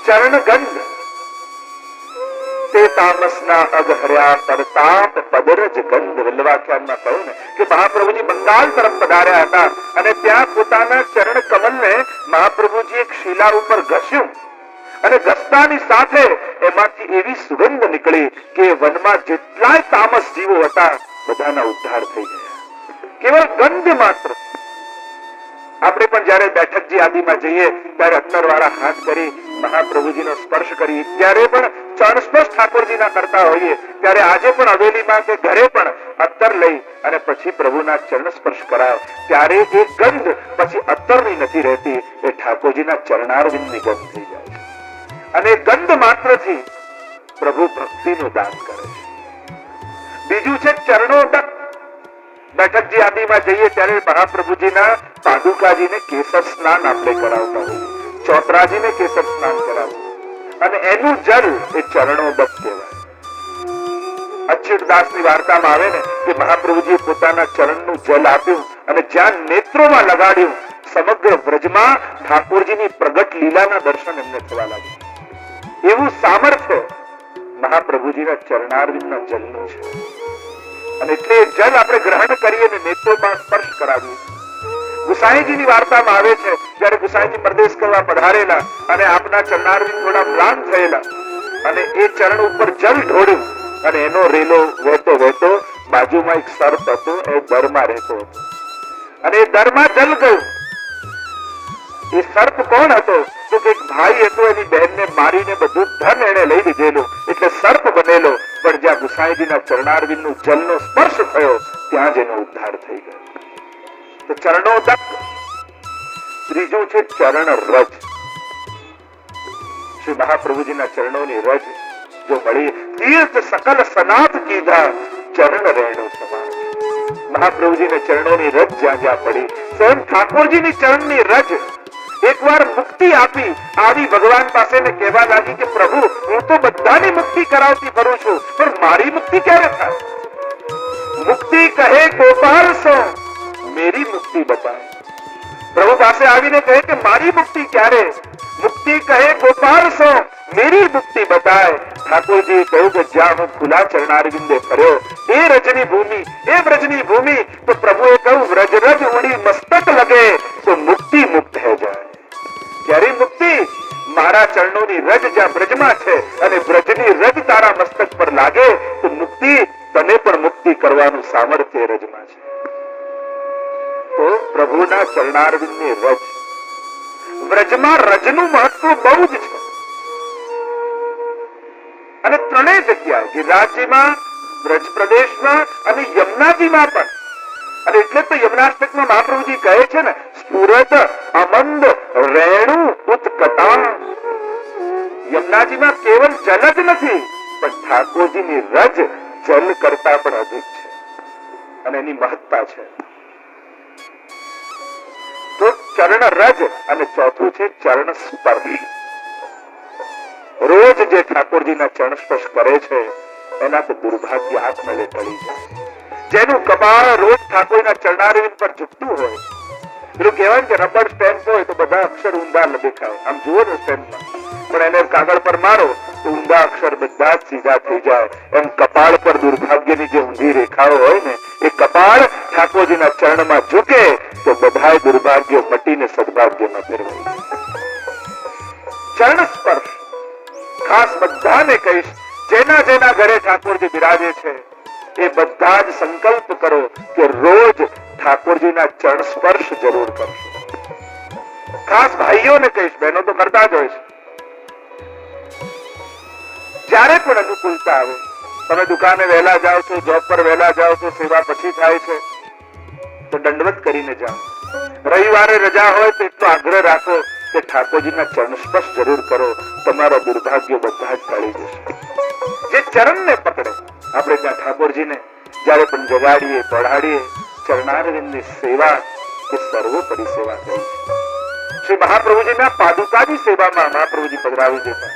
ચરણ ગંધ તે તામસના અગહર્યા પરતાપ પદરજ ગંધ. વલ્લભાખ્યાનમાં કહ્યું ને કે મહાપ્રભુજી બંગાળ તરફ પધાર્યા હતા અને ત્યાં પોતાના ચરણ કમલને મહાપ્રભુજી એક શિલા ઉપર ઘસ્યું અને ઘસતાની સાથે એમાંથી એવી સુગંધ નીકળી કે વનમાં જેટલાય તામસ જીવો હતા બધાના ઉદ્ધાર થઈ ગયા, કેવળ ગંધ માત્ર. આપણે પણ જયારે બેઠકજી આદિમાં જઈએ ત્યારે અત્તરવાળા હાથ કરી મહાપ્રભુજીનો સ્પર્શ કરી, ત્યારે પણ ચરણ સ્પર્શ ઠાકોરજીના કરતા હોઈએ, ત્યારે આજે પણ હવેલીમાં કે ઘરે પણ અત્તર લઈ અને પછી પ્રભુના ચરણ સ્પર્શ કરાય, ત્યારે એ ગંધ પછી અત્તરની નથી રહેતી, એ ઠાકોરજીના ચરણારવિંદની ગંધ થઈ જાય છે. અને ગંધ માત્રથી પ્રભુ ભક્તિનું દાન કરે છે. બીજું છે ચરણોદક. બેઠકજી આદિમાં જઈએ ત્યારે મહાપ્રભુજીના પાદુકાજીને કેસર સ્નાન આપણે કરાવતા હોઈએ, ચોતરાજીને કેસર સ્નાન કરાવવું અને એનું જલ એ ચરણોદક કહેવાય. અચ્યુતદાસની વાર્તામાં આવે ને કે મહાપ્રભુજીએ પોતાના ચરણનું જલ આપ્યું અને જ્યાં નેત્રોમાં લગાડ્યું, સમગ્ર વ્રજમાં ઠાકોરજીની પ્રગટ લીલાના દર્શન એમને થવા લાગ્યા. એવું સામર્થ્ય મહાપ્રભુજીના ચરણારવિંદના જલનું છે. અને એટલે જલ આપણે ગ્રહણ કરીએ ને નેત્રોમાં સ્પર્શ કરાવ્યું. ગુસાઈજીની વાર્તામાં આવે છે જ્યારે ગુસાઈજી પરદેશ કરવા પધારેલા અને આપના ચરણારવિંદ થોડા મ્લાન થયેલા અને એ ચરણ ઉપર જલ ઢોળ્યું અને એનો રેલો વહેતો વહેતો બાજુમાં એક સર્પ હતો, એ દરમાં રહેતો હતો અને એ દરમાં જલ ગયું. એ સર્પ કોણ હતો? તો એક ભાઈ હતો, એની બહેનને મારીને બધું ધન એને લઈ લીધેલું એટલે સર્પ બનેલો. પણ જ્યાં ગુસાઈજીના ચરણારવિંદનું જલનો સ્પર્શ થયો ત્યાં જ એનો ઉદ્ધાર થઈ ગયો. તો ચરણોદક. ત્રીજું છે ચરણ રજ. શ્રી મહાપ્રભુજીના ચરણોની રજ જો મળી, તીર્થ સકલ સનાથ કીધા ચરણ રેણુ સમાન. મહાપ્રભુજીના ચરણોની રજ જ્યાં જ્યાં પડી, સ્વયં ઠાકોરજીની ચરણની રજ એકવાર મુક્તિ આપી આવી ભગવાન પાસે ને કહેવા લાગી કે પ્રભુ, હું તો બધાની મુક્તિ કરાવતી ફરું છું, પણ મારી મુક્તિ ક્યારે થાય? મુક્તિ કહે ગોપાલ સો, મેરી મુક્તિ બતાય. પ્રભુ પાસે આવીને કહે કે મારી મુક્તિ ક્યારે? મુક્તિ કહે ગોપાલ સો, મેરી મુક્તિ બતાય. ઠાકોરજી કહ્યું કે જ્યાં હું ખુલ્લા ચરણારવિંદે ફર્યો એ રજની ભૂમિ, એ વ્રજની ભૂમિ, તો પ્રભુએ કહ્યું વ્રજ રજ ઉડી મસ્તક લગે તો મુક્તિ મુક્ત હે જાય. ક્યારે મુક્તિ? મારા ચરણોની રજ જ્યાં બ્રજમાં છે અને બ્રજની રજ તારા મસ્તક પર લાગે તો મુક્તિ, તને પણ મુક્તિ કરવાનું સામર્થ્ય રજમાં છે. તો પ્રભુના ચરણારવિંદની રજ, વ્રજમાં રજનું મહત્વ બહુ જ છે. અને ત્રણેય જગ્યાએ ગિરિરાજજીમાં, બ્રજ પ્રદેશમાં અને યમુનાજીમાં પણ. અને એટલે તો યમુનાષ્ટકમાં મહાપ્રભુજી કહે છે ને, સ્ફુરત અમંદ રેણુ ઉત્કટા. યમુનાજીમાં કેવલ જલ જ નથી, પણ ઠાકોરજીની રજ જલ કરતા પણ અધિક છે અને એની મહત્તા છે. તો ચરણ રજ. અને ચોથું છે ચરણ સ્પર્શ. રોજ જે ઠાકોરજીના ચરણ સ્પર્શ કરે છે એના તો દુર્ભાગ્ય આત્મલે ટળી જાય. જેનું કપાળ રોજ ઠાકોરના ચરણારવિંદ પર ઝૂકતું હોય, પેલું કહેવાય કે રબર સ્ટેમ્પ હોય તો બધા અક્ષર ઊંધા દેખાય, આમ જુઓ ને સ્ટેમ્પમાં, પણ એને કાગળ પર મારો તો ઊંધા અક્ષર બધા જ સીધા થઈ જાય. એમ કપાળ પર દુર્ભાગ્યની જે ઊંધી રેખાઓ હોય ને, એ કપાળ ઠાકોરજીના ચરણમાં ઝૂકે તો બધાય દુર્ભાગ્યો મટીને સદભાગ્યમાં ફેરવાઈ જાય. ચરણ સ્પર્શ ખાસ બધાને કહીશ, જેના જેના ઘરે ઠાકોરજી બિરાજે છે એ બધા જ સંકલ્પ કરો કે રોજ ઠાકોરજીના ચરણ સ્પર્શ જરૂર કરશો. ખાસ ભાઈઓને કહીશ, બહેનો તો કરતા જ હોય છે. જ્યારે પણ અનુકૂળતા આવે, તમે દુકાને વહેલા જાઓ છો, જોબ પર વહેલા જાઓ છો, સેવા પછી થાય છે તો દંડવત કરીને જાઓ. રવિવારે રજા હોય તો એટલો આગ્રહ રાખો કે ઠાકોરજીના ચરણ સ્પર્શ જરૂર કરો, તમારા દુર્ભાગ્યો બધા જ ટળી જશે. જે ચરણને પકડે, આપણે ત્યાં ઠાકોરજીને જ્યારે પણ જગાડીએ, પઢાડીએ, ચરણારવિંદની સેવા એ સર્વોપરી સેવા કરી છે. શ્રી મહાપ્રભુજીના પાદુકાની સેવામાં મહાપ્રભુજી પધરાવી દેતા.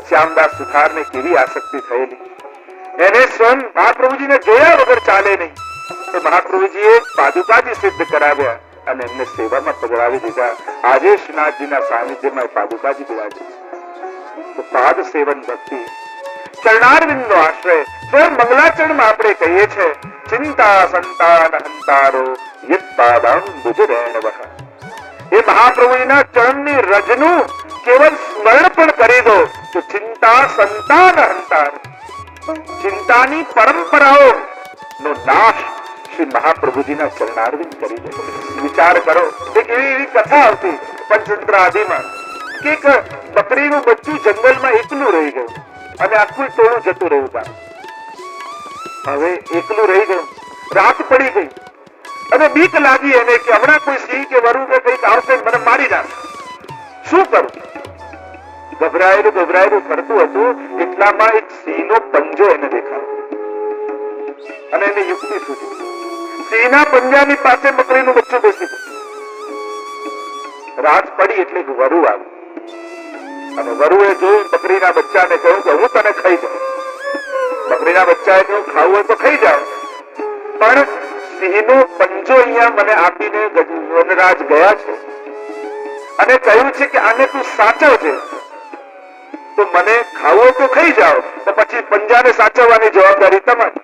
શ્યામદાસ સુથારને કેવી આસક્તિ થયેલી, એને સ્વયં મહાપ્રભુજીને જોયા વગર ચાલે નહીં, તો મહાપ્રભુજીએ પાદુકાજી સિદ્ધ કરાવ્યા અને એમને સેવામાં પધરાવી દીધા. આજે શ્રીનાથજીના સાનિધ્યમાં પાદુકાજી બિરાજે. તો પાદ સેવન ભક્તિ, ચરણારવિંદનો આશ્રય. સ્વયં મંગલાચરણમાં આપણે કહીએ છીએ, ચિંતા સંતાન હંતારો યત પાદાંબુજ રેણવઃ. એ મહાપ્રભુના ચરણની રજનું કેવલ સ્મરણ પણ કરી દો તો ચિંતા સંતાન હંતાર, ચિંતાની પરંપરાઓ નો નાશ શ્રી મહાપ્રભુજીના ચરણારવિંદ કરી દે. વિચાર કરો, એક એવી કથા આવતી પંચતંત્ર આદિમાં કે એક બકરીનું બચ્ચું જંગલમાં એકલું રહી ગયું અને આખું ટોળું જતું રહ્યું ગામ. હવે એકલું રહી ગયું, રાત પડી ગઈ અને બીક લાગી એને કે હમણાં કોઈ સિંહ કે વરુ કે કંઈક આવશે મને મારી નાખશે. શું કરું? ગભરાયેલું ફરતું હતું. એટલામાં એક સિંહનો પંજો એને દેખાયો અને એને યુક્તિ સૂચી. સિંહના પંજાની પાસે બકરીનું બચ્ચું બેસી ગયું. રાત પડી એટલે વરુ આવ્યું અને વરુએ જોયું બકરીના બચ્ચાને કહ્યું કે હું તને ખાઈ જાઉં. બકરીના બચ્ચાએ કહ્યું ખાવું હોય તો ખાઈ જાઓ, પણ સિંહનો પંજો અહીંયા મને આપીને વનરાજ ગયા છે અને કહ્યું છે કે આને તું સાચવજે, તો મને ખાવું હોય તો ખાઈ જાઓ, તો પછી પંજાને સાચવવાની જવાબદારી તમારી.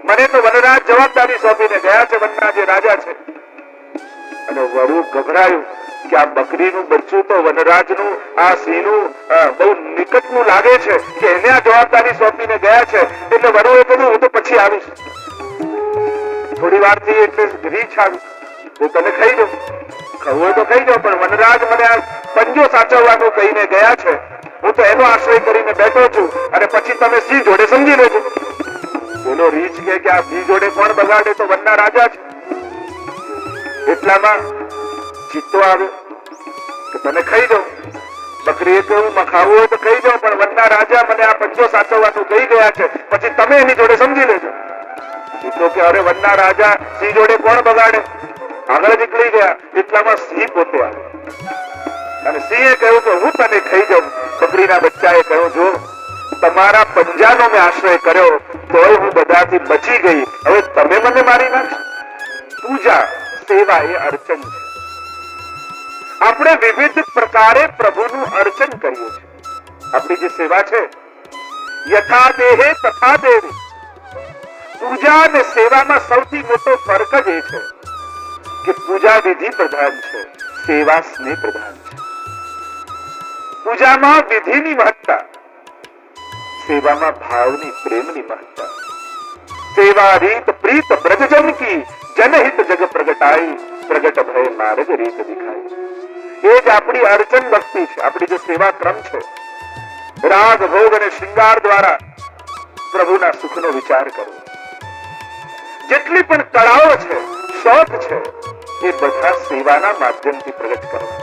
મને તો વનરાજ જવાબદારી સોંપીને ગયા છે, વનના જે રાજા છે. અને વરુ ગભરાયું કે આ બકરીનું બચ્ચું તો વનરાજનું, આ સિંહનું બહુ નિકટનું લાગે છે કે એને આ જવાબદારી સોંપીને ગયા છે. એટલે વરુએ કહ્યું હું તો પછી આવીશ. થોડી વાર થી એટલે રીછ આવી, હું તને ખાઈ જાઉં, ખાવું હોય તો ખાઈ જાઉં, પણ વનરાજ મને આ પંજો સાચવવાનું કહીને ગયા છે, હું તો એનો આશ્રય કરીને બેઠો છું અને પછી તમે સિંહ જોડે સમજી લેજો. બોલો રીછ કે આ સિંહ જોડે કોણ બગાડે, તો વનના રાજા છે. એટલામાં ચિત્તો આવ્યો કે તને ખાઈ જાઉં. બકરીએ કહ્યું ખાવું હોય તો ખાઈ જાઉં, પણ વનના રાજા મને આ પંજો સાચવવાનું કહી ગયા છે, પછી તમે એની જોડે સમજી લેજો. ચિત્તો કે અરે વનના રાજા સિંહ જોડે કોણ બગાડે, આગળ નીકળી ગયા. એટલામાં સિંહ પોતે આવ્યો અને સિંહે કહ્યું કે હું તને ખાઈ જાઉં. બકરીના બચ્ચાએ કહ્યું જો તમારા પંજાનો મેં આશ્રય કર્યો તોય હું બધાથી બચી ગઈ, હવે તમે મને મારી નાખશો. પૂજા સેવા એ અર્ચન છે. આપણે વિવિધ પ્રકારે પ્રભુનું અર્ચન કરીએ છીએ. આપણી જે સેવા છે યથા દેહે તથા દેવી. પૂજા અને સેવામાં સૌથી મોટો ફરક જ એ છે કે પૂજા વિધિ પ્રધાન છે, સેવા સ્નેહ પ્રધાન છે. પૂજામાં વિધિની મહત્તા, સેવામાં ભાવની પ્રેમની મહત્તા. સેવા રીત પ્રીત બ્રજજન કી, જનહિત જગ પ્રગટાઈ, પ્રગટ ભય માર્ગ રીત દિખાઈ. એ જ આપણી અર્ચન ભક્તિ છે, આપણી જે સેવા ક્રમ છે. રાગ ભોગ અને શૃંગાર દ્વારા પ્રભુના સુખનો વિચાર કરવો. જેટલી પણ કળાઓ છે, શોખ છે, એ બધા સેવાના માધ્યમથી પ્રગટ કરવા.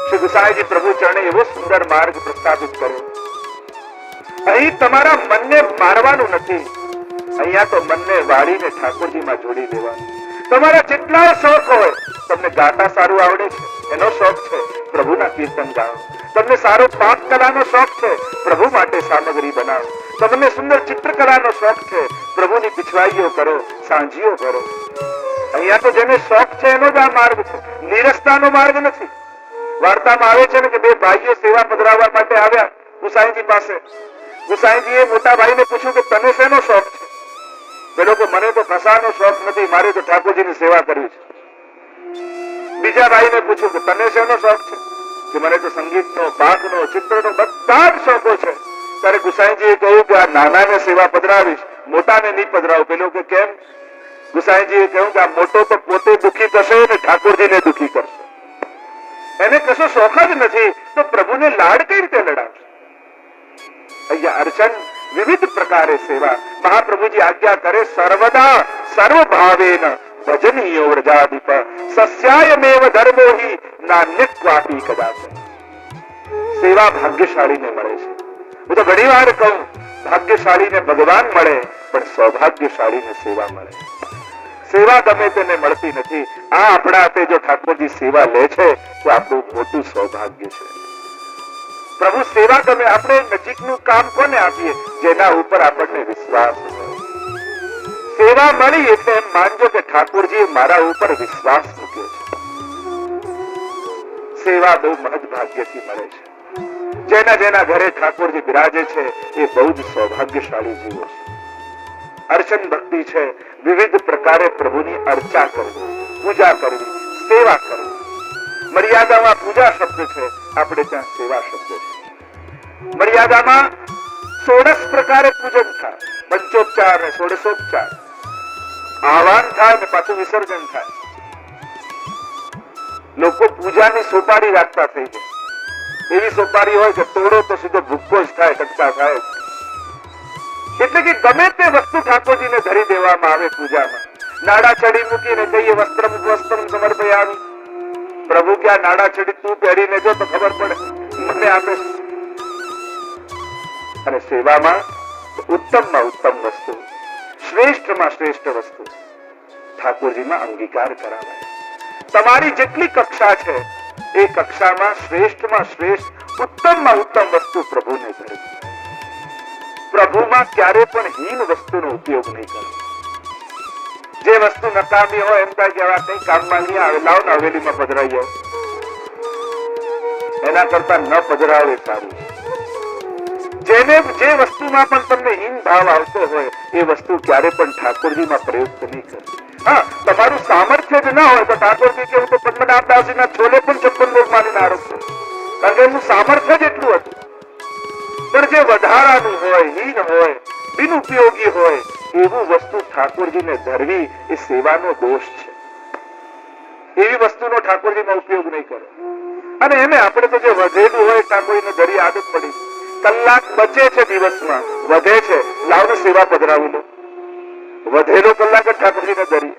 શ્રી ગુસાઈજી પ્રભુ ચરણે એવો સુંદર માર્ગ પ્રસ્થાપિત કર્યો. અહીં તમારા મનને મારવાનું નથી, અહીંયા તો મનને વાળીને ઠાકોરજીમાં જોડી દેવાનું. તમારા જેટલા શોખ હોય, તમને ગાતા સારું આવડે છે એનો શોખ છે, પ્રભુના કીર્તન ગાઓ. તમને સારો પાક કલાનો શોખ છે, પ્રભુ માટે સામગ્રી બનાવો. તમને સુંદર ચિત્રકલાનો શોખ છે, પ્રભુની પીછવાઈઓ કરો, સાંજીઓ કરો. અહીંયા તો જેને શોખ છે એનો જ આ માર્ગ છે, નીરસતાનો માર્ગ નથી. વાર્તામાં આવે છે ને કે બે ભાઈઓ સેવા પધરાવવા માટે આવ્યા ગુસાઈજી પાસે. ગુસાઈજીએ મોટા ભાઈને પૂછ્યું કે તને શેનો શોખ છે? પેલો કે મને તો કસાનો શોખ નથી, મારે તો ઠાકોરજીની સેવા કરવી છે. બીજા ભાઈને પૂછ્યું કે તને શેનો શોખ છે? કે મને તો સંગીતનો, પાકનો, ચિત્રનો બધા જ શોખો છે. ત્યારે ગુસાઈજીએ કહ્યું કે આ નાનાને સેવા પધરાવીશ, મોટાને નહીં પધરાવ. પેલો કે કેમ? ગુસાઈજીએ કહ્યું કે આ મોટો તો પોતે દુઃખી થશે ને ઠાકોરજીને દુઃખી કરશે. એને કશો શોખ જ નથી તો પ્રભુને લાડ કઈ રીતે લડાવશે? અહીંયા અર્ચન, વિવિધ પ્રકારે સેવા. મહાપ્રભુજી આજ્ઞા કરે સર્વદા સર્વભાવેન ભજનીયો વ્રજાધિપ સસ્યાયમેવ ધર્મો હિ નાન્યક્વાપી કદાચન. સેવા ભાગ્યશાળીને મળે છે. હું તો ઘણી વાર કહું ભાગ્યશાળીને ભગવાન મળે પણ સૌભાગ્યશાળીને સેવા મળે. સેવા ગમે તેને મળતી નથી. આ આપણા હાથે જો ઠાકોરજી સેવા લે છે તો આપણું મોટું સૌભાગ્ય છે. પ્રભુ સેવા ગમે. આપણે નજીકનું કામ કોને આપીએ? જેના ઉપર આપણને વિશ્વાસ છે. સેવા મળી એટલે એમ માનજો કે ઠાકોરજીએ મારા ઉપર વિશ્વાસ મૂક્યો છે. સેવા બહુ મહદ ભાગ્યથી મળે છે. જેના જેના ઘરે ઠાકોરજી બિરાજે છે એ બહુ જ સૌભાગ્યશાળી જીવો છે. અર્ચન ભક્તિ છે, વિવિધ પ્રકારે પ્રભુની અર્ચા કરવી, પૂજા કરવી, સેવા કરવી. મર્યાદામાં પૂજા શબ્દ છે, આપણે ત્યાં સેવા શબ્દ છે. મર્યાદામાં 16 પ્રકારે પૂજન થાય, પંચોપચાર ને 16ઓપચાર, આહવાન થાય ને પાછું વિસર્જન થાય. લોકો પૂજાની સોપારી રાખતા થઈ જાય. એવી સોપારી હોય કે તોડો તો સીધો ભૂક્કો જ થાય, ટકતા થાય. એટલે કે ગમે તે વસ્તુ ઠાકોરજીને ધરી દેવામાં આવે પૂજામાં. નાડા ચડી મૂકીને કહીએ વસ્ત્રમ સમર્પયામિ. પ્રભુ કે આ નાડા ચડી તું પહેરીને જો તો ખબર પડે, મને આપે. અને સેવામાં ઉત્તમમાં ઉત્તમ વસ્તુ, શ્રેષ્ઠમાં શ્રેષ્ઠ વસ્તુ ઠાકોરજીમાં અંગીકાર કરાવાય. તમારી જેટલી કક્ષા છે એ કક્ષામાં શ્રેષ્ઠમાં શ્રેષ્ઠ, ઉત્તમમાં ઉત્તમ વસ્તુ પ્રભુને ધરી. પ્રભુમાં ક્યારે પણ હીન વસ્તુનો ઉપયોગ નહીં કરો. જે વસ્તુ નકામી હોય એમ થાય કે આવા કઈ કામમાં નહીં આવે, લાવો ને હવેલીમાં પધરાઈ આવો. એના કરતા ન પધરાવે સારું. જેને જે વસ્તુમાં પણ તમને હીન ભાવ આવતો હોય એ વસ્તુ ક્યારે પણ ઠાકોરજીમાં પ્રયુક્ત નહીં કરે. હા, તમારું સામર્થ્ય જ ના હોય તો ઠાકોરજી કે હું તો પદ્મનાભદાસજીના છોલે પણ 56 ભોગ માનીને આરોપું, કારણ કે એનું સામર્થ્ય જ એટલું હતું. પણ જે વધારાનું હોય, હીન હોય, બિનઉપયોગી હોય એવું વસ્તુ ઠાકોરજીને ધરવી એ સેવાનો દોષ છે. એવી વસ્તુનો ઠાકોરજીમાં ઉપયોગ નહીં કરો. અને એને આપણે તો જે વધેલું હોય ઠાકોરજીને ધરી આદત પડી. કલાક બચે છે દિવસમાં, વધે છે, લાવને સેવા પધરાવી લો. વધેલો કલાક જ ઠાકોરજીને ધરી.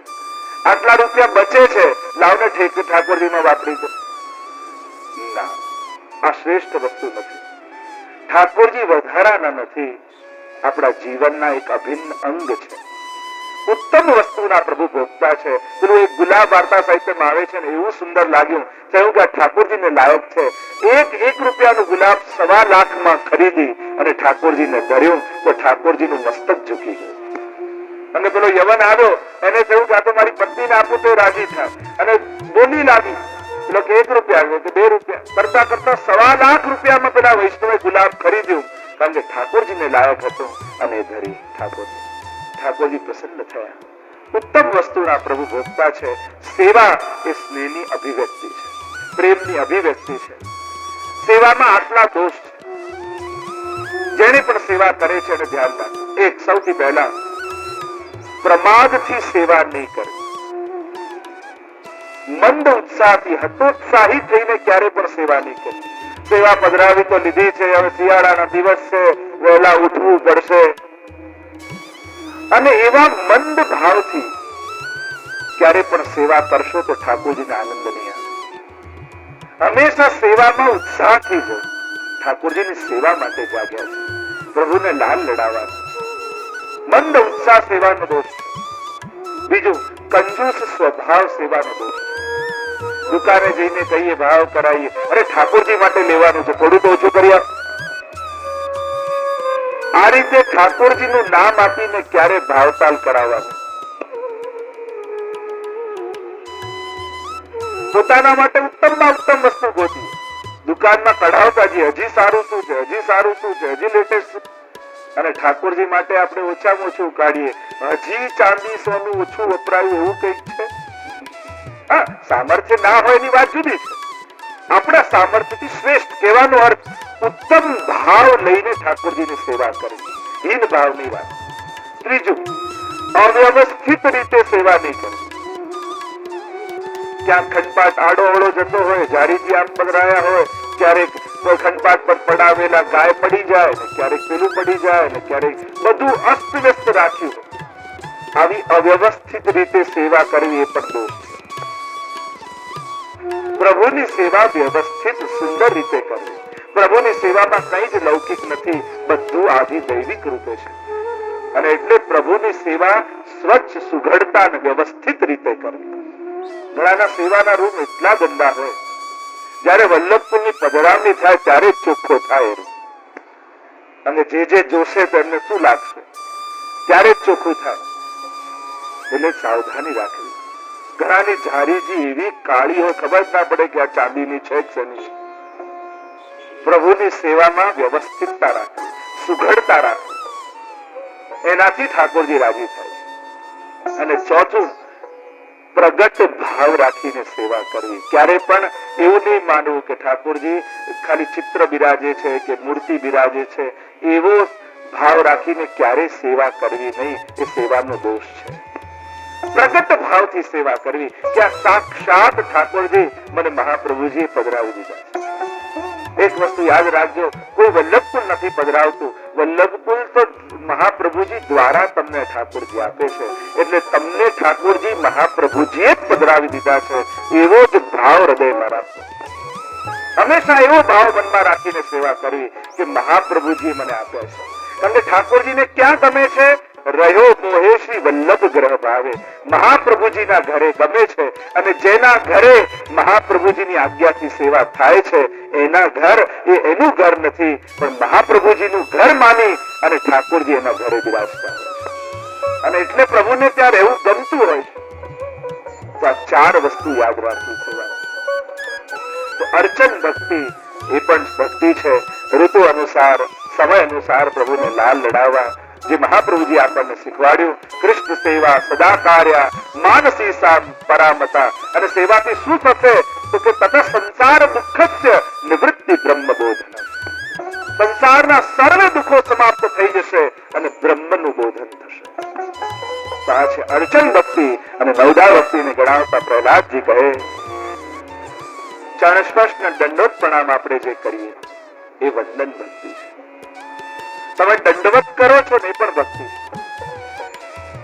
આટલા રૂપિયા બચે છે, લાવને ઠેકે ઠાકોરજીમાં વાપરી દો. ના, આ શ્રેષ્ઠ વસ્તુ નથી. ઠાકોરજી વધારાના નથી, આપણા જીવનના એક અભિન્ન અંગ છે. ઉત્તમ વસ્તુના પ્રભુ ભોગતા છે. પેલું એક ગુલાબ વાર્તા સાહિત્યમાં આવે છે ને, એવું સુંદર લાગ્યું. કહ્યું કે ઠાકોરજીને લાયક છે. એક રૂપિયાનું ગુલાબ 1.25 લાખમાં ખરીદી અને ઠાકોરજીને ધર્યું તો ઠાકોરજીનું મસ્તક ઝૂકી ગયું. અને પેલો યવન આવ્યો, એને કહ્યું કે આ તો મારી પત્નીને આપું તો રાજી થાય. અને બોલી લાગી, પેલો કે 1 રૂપિયા કે 2 રૂપિયા કરતા કરતા 1.25 લાખ રૂપિયામાં પેલા વૈષ્ણવે ગુલાબ ખરીદ્યું, કારણ કે ઠાકોરજીને લાયક હતો. અને ધરી ઠાકોરજી પ્રસન્ન થયા. ઉત્તમ વસ્તુના પ્રભુ ભોગતા છે. સેવા એ સ્નેહની અભિવ્યક્તિ છે, પ્રેમની અભિવ્યક્તિ છે. સેવામાં આટલા દોષ છે. જેને પણ સેવા કરે છે એને ધ્યાન રાખો. એક, સૌથી પહેલા પ્રમાદથી સેવા નહીં કરવી. મંદ ઉત્સાહથી, હતોત્સાહી થઈને ક્યારે પણ સેવા નહીં કરવી. સેવા પધરાવી તો લીધી છે, હવે શિયાળાના દિવસ છે, વહેલા ઉઠવું પડશે, અને એવા મંદ ભાવથી ક્યારે પણ સેવા કરશો તો ઠાકોરજીને આનંદ નહીં આવે. હંમેશા સેવામાં ઉત્સાહથી જો. ઠાકોરજીની સેવા માટે જાગ્યા છે, પ્રભુને લાલ લડાવવા. મંદ ઉત્સાહ સેવાનો દોષ. બીજું, કંજૂસ સ્વભાવ સેવાનો દોષ. દુકાને જઈને કહીએ ભાવ કરાવીએ, અરે ઠાકોરજી માટે લેવાનું છે, થોડું તો ઓછું કરી આપ. આ રીતે ઠાકોરજીનું નામ આપીને ક્યારે ભાવતાલ કરાવવાનું. પોતાના માટે ઉત્તમમાં ઉત્તમ વસ્તુ ગોતી, દુકાનમાં કઢાવતાજી હજી સારું શું છે, હજી સારું શું છે, હજી લેટેસ્ટ. અને ઠાકોરજી માટે આપણે ઓછામાં ઓછું કાઢીએ, હજી ચાંદી સોનું ઓછું વપરાયું એવું કઈક છે. હા, સામર્થ્ય ના હોય એની વાત જુદી છે. આપણા સામર્થ્યથી શ્રેષ્ઠ કહેવાનો અર્થ ઉત્તમ ભાવ લઈને ઠાકોરજીની સેવા કરવી, હીન ભાવની વાત. ત્રીજું, અવ્યવસ્થિત રીતે સેવા નહીં કરવી. ક્યાંક ખંડપાટ આડો અવળો જતો હોય, જારીથી આમ પધરાયા હોય, ક્યારેક કોઈ ખંડપાટ પર પડાવેલા ગાય પડી જાય ને ક્યારેક પેલું પડી જાય ને ક્યારેક બધું અસ્તવ્યસ્ત રાખ્યું. આવી અવ્યવસ્થિત રીતે સેવા કરવી એ પણ દોષ છે. પ્રભુની સેવા વ્યવસ્થિત સુંદર રીતે કરવી. પ્રભુની સેવામાં કઈ જ લૌકિક નથી, બધું આદિ દૈવિક રૂપે છે. અને એટલે પ્રભુની સેવા સ્વચ્છ, સુઘડતા અને વ્યવસ્થિત રીતે કરવી. ઘણાના સેવાના રૂમ એટલા ગંદા હોય, જયારે વલ્લભપુરની પધરામણી થાય ત્યારે જ ચોખ્ખો થાય. અને જે જોશે તેમને શું લાગશે, ત્યારે જ ચોખ્ખું થાય. એટલે સાવધાની રાખવી. ઘણાની ઝારીજી એવી કાળી હોય, ખબર ના પડે કે આ ચાંદીની છે કે શેની છે. પ્રભુની સેવામાં વ્યવસ્થિતતા રાખવી, સુઘડતા રાખવી, એનાથી ઠાકોરજી રાજી થાય છે. અને ચોથું, પ્રગટ ભાવ રાખીને સેવા કરવી. ક્યારે પણ એવું નહીં માનવું કે ઠાકોરજી ખાલી ચિત્ર બિરાજે છે કે મૂર્તિ બિરાજે છે, એવો ભાવ રાખીને ક્યારે સેવા કરવી નહીં. એ સેવાનો દોષ છે. પ્રગટ ભાવથી સેવા કરવી કે આ સાક્ષાત ઠાકોરજી મને મહાપ્રભુજીએ પધરાવી દીધા છે. એક વસ્તુ યાદ રાખજો, કોઈ વલ્લભકુલ નથી પધરાવતું, વલ્લભકુલ તો મહાપ્રભુજી દ્વારા તમને ઠાકોરજી આપે છે. એટલે તમને ઠાકોરજી મહાપ્રભુજીએ જ પધરાવી દીધા છે. એવો જ ભાવ હૃદયમાં રાખો. હંમેશા એવો ભાવ મનમાં રાખીને સેવા કરવી કે મહાપ્રભુજી મને આપ્યા છે. તમને ઠાકોરજીને ક્યાં ગમે છે? રહ્યો મોહે શ્રી વલ્લભ ગ્રહ ભાવે. મહાપ્રભુજીના ઘરે ગમે છે. અને જેના ઘરે મહાપ્રભુજીની આજ્ઞાથી સેવા થાય છે એના ઘર એ એનું ઘર નથી, પણ મહાપ્રભુજીનું ઘર માની અને ઠાકોરજી એના ઘરે બિરાજતા હોય છે. અને એટલે પ્રભુને ત્યાં રહેવું ગમતું હોય છે. તો આ ચાર વસ્તુ યાદ રાખવી સેવા. તો અર્ચન ભક્તિ એ પણ ભક્તિ છે. ઋતુ અનુસાર, સમય અનુસાર પ્રભુને લાલ લડાવવા, જે મહાપ્રભુજી આપણને શીખવાડ્યું. કૃષ્ણ સેવા સદા કાર્ય માનસી પરામતા. અને સેવાથી શું થશે? તો કે તથા સંસાર દુઃખસ્ય નિવૃત્તિ બ્રહ્મ બોધન. સંસારના સર્વે દુઃખો સમાપ્ત થઈ જશે અને બ્રહ્મનું બોધન થશે. આ છે અર્ચન ભક્તિ. અને નવદા ભક્તિને ગણાવતા પ્રહલાદજી કહે, ચરણ સ્પર્શ ને દંડોત પ્રણામ આપણે જે કરીએ એ વંદન ભક્તિ છે. તમે દંડવત કરો છો ને એ પણ ભક્તિ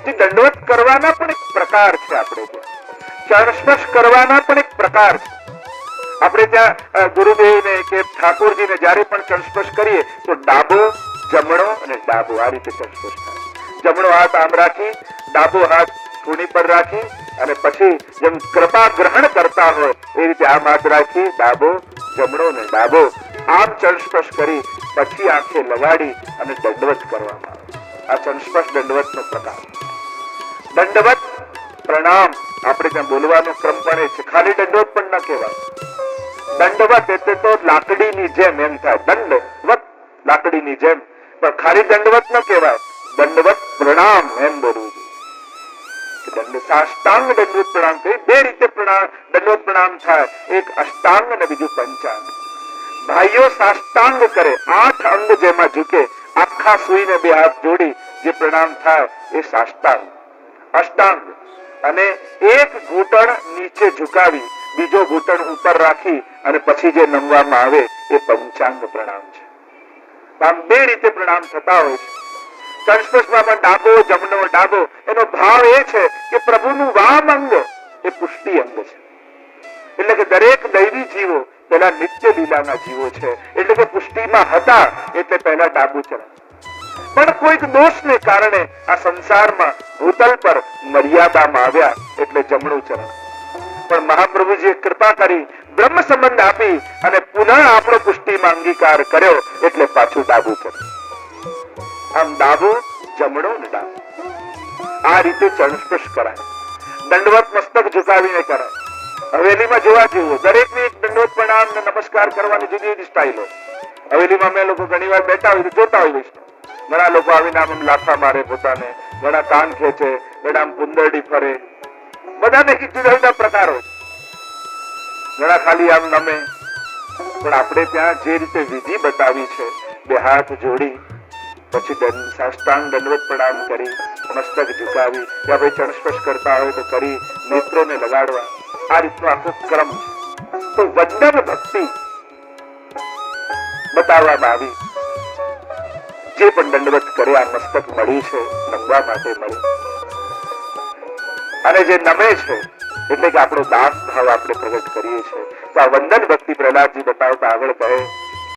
છે. દંડવત કરવાના પણ એક પ્રકાર છે. આપણે ત્યાં ચરણ સ્પર્શ કરવાના પણ એક પ્રકાર છે. આપણે ત્યાં ગુરુદેવને કે ઠાકોરજીને જયારે પણ ચરણ સ્પર્શ કરીએ તો ડાબો, જમણો અને ડાબો આ રીતે ચરણ સ્પર્શ થાય. જમણો હાથ આમ રાખી, ડાબો હાથ ખૂણી પર રાખી, અને પછી જેમ કૃપા ગ્રહણ કરતા હોય એ રીતે આમ હાથ રાખી, ડાબો, જમણો ને ડાબો આમ ચરણ સ્પર્શ કરી પછી આંખે લગાડી અને દંડવત કરવામાં આવે. આ ચરણ સ્પર્શ દંડવત નો પ્રકાર. દંડવત પ્રણામ આપણે ત્યાં બોલવાનો ક્રમ પણ એ છે. ખાલી દંડવત પણ ન કહેવાય. દંડવત એટલે તો લાકડીની જેમ એમ થાય. દંડવત લાકડીની જેમ, પણ ખાલી દંડવત ન કહેવાય. દંડવત પ્રણામ એમ બોલવું જોઈએ. સાષ્ટાંગ દંડવત પ્રણામ કહી બે રીતે દંડવત પ્રણામ થાય. એક અષ્ટાંગ અને બીજું પંચાંગ. ભાઈઓ સાષ્ટાંગ કરે, 8 અંગ જેમાં ઝૂકે, આખા સુઈને બે હાથ જોડી જે પ્રણામ થાય એ સાષ્ટાંગ. અષ્ટાંગ અને એક ઘૂંટણ નીચે ઝુકાવી બીજો ઘૂંટણ ઉપર રાખી અને પછી જે નમવામાં આવે એ પંચાંગ પ્રણામ છે. આમ બે રીતે પ્રણામ થતા હોય છે. સંસ્કૃતમાં પણ ડાબો, જમણો, ડાબો એનો ભાવ એ છે કે પ્રભુનું વામ અંગ એ પુષ્ટિ અંગ છે. એટલે કે દરેક દૈવી જીવો પેલા નિત્ય લીલાના જીવો છે. એટલે કે પુષ્ટિમાં હતા એટલે પહેલા ડાબુ ચરણ. પણ કોઈક દોષને કારણે આ સંસારમાં ભૂતલ પર મર્યાદામાં આવ્યા એટલે જમણું ચરણ. પણ મહાપ્રભુજીએ કૃપા કરી બ્રહ્મ સંબંધ આપી અને પુનઃ આપણો પુષ્ટિમાં અંગીકાર કર્યો એટલે પાછું ડાબુ ચરણ. આમ ડાબુ, જમણો ને ડાબુ આ રીતે ચરણ સ્પર્શ કરાય. દંડવત મસ્તક ઝુકાવીને કરાય. હવેલીમાં જોવા જેવું દરેકને એક દંડવત પ્રણામ ને નમસ્કાર કરવાની જુદી જુદી સ્ટાઇલ હોય. હવેલીમાં અમે લોકો ઘણી વાર બેઠા હોય તો જોતા હોય. ઘણા લોકો આવીને આમ લાફા મારે પોતાને, ઘણા કાન ખેંચે, ઘણા આમ કુંદરડી ફરે. બધાને જુદા જુદા પ્રકાર હોય. ઘણા ખાલી આમ નમે. પણ આપણે ત્યાં જે રીતે વિધિ બતાવી છે, બે હાથ જોડી પછી સાષ્ટાંગ દંડવત પ્રણામ કરી, મસ્તક ઝુકાવી, ત્યાં ભાઈ ચરણ સ્પર્શ કરતા હોય તો કરી, નેત્રોને લગાડવા, આ રીતનો આખો ક્રમ છે. તો વંદન ભક્તિ બતાવવામાં આવી. જે પણ દંડવત કરે આ મસ્તક મળી છે, નમવા માટે મળી. અને જે નમે છે એટલે કે આપણો દાસ ભાવ આપણે પ્રગટ કરીએ છીએ. તો આ વંદન ભક્તિ પ્રહલાદજી બતાવતા આગળ કહે